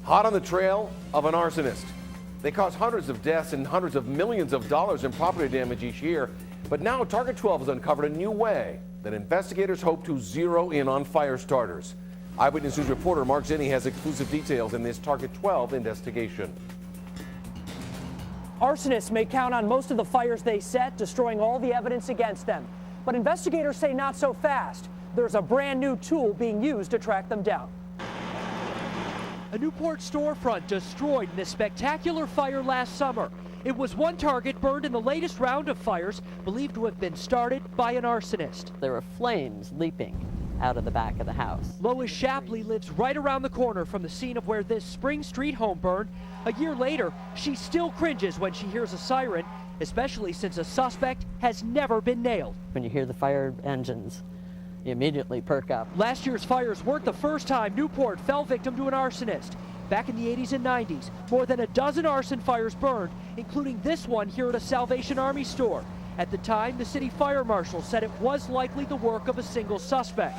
Hot on the trail of an arsonist. They cause hundreds of deaths and hundreds of millions of dollars in property damage each year. But now Target 12 has uncovered a new way that investigators hope to zero in on fire starters. Eyewitness News reporter Mark Zinni has exclusive details in this Target 12 investigation. Arsonists may count on most of the fires they set, destroying all the evidence against them. But investigators say not so fast. There's a brand new tool being used to track them down. A Newport storefront destroyed in this spectacular fire last summer. It was one target burned in the latest round of fires believed to have been started by an arsonist. There were flames leaping out of the back of the house. Lois Shapley lives right around the corner from the scene of where this Spring Street home burned. A year later, she still cringes when she hears a siren, especially since a suspect has never been nailed. When you hear the fire engines, you immediately perk up. Last year's fires weren't the first time Newport fell victim to an arsonist. Back in the 80s and 90s, more than a dozen arson fires burned, including this one here at a Salvation Army store. At the time, the city fire marshal said it was likely the work of a single suspect,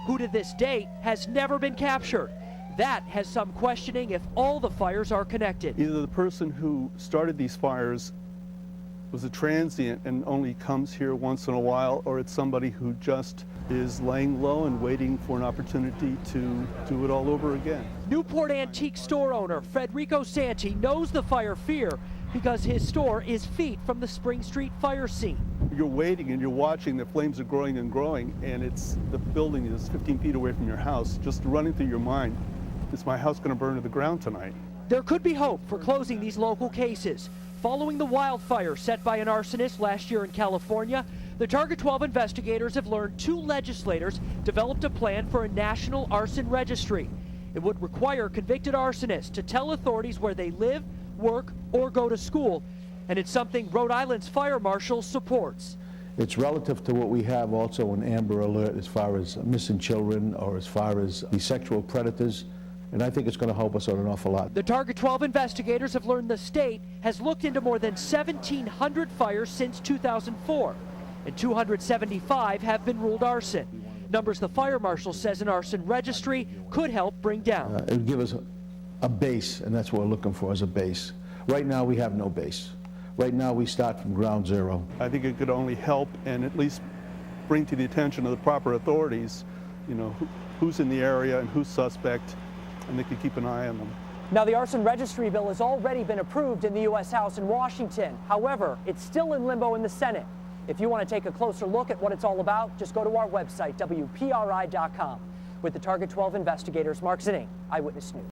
who to this date has never been captured. That has some questioning if all the fires are connected. Either the person who started these fires was a transient and only comes here once in a while, or it's somebody who just is laying low and waiting for an opportunity to do it all over again. Newport antique store owner Federico Santi knows the fire fear because his store is feet from the Spring Street fire scene. You're waiting and you're watching, the flames are growing and growing, and the building is 15 feet away from your house. Just running through your mind, is my house going to burn to the ground tonight? There could be hope for closing these local cases. Following the wildfire set by an arsonist last year in California, the Target 12 investigators have learned 2 legislators developed a plan for a national arson registry. It would require convicted arsonists to tell authorities where they live, work, or go to school. And it's something Rhode Island's fire marshal supports. It's relative to what we have also in Amber Alert as far as missing children or as far as the sexual predators. And I think it's going to help us out an awful lot. The Target 12 investigators have learned the state has looked into more than 1,700 fires since 2004, and 275 have been ruled arson. Numbers the fire marshal says an arson registry could help bring down. It would give us a base, and that's what we're looking for, as a base. Right now we have no base. Right now we start from ground zero. I think it could only help and at least bring to the attention of the proper authorities, who's in the area and who's suspect, and they could keep an eye on them. Now, the arson registry bill has already been approved in the U.S. House in Washington. However, it's still in limbo in the Senate. If you want to take a closer look at what it's all about, just go to our website, WPRI.com. With the Target 12 investigators, Mark Zinni, Eyewitness News.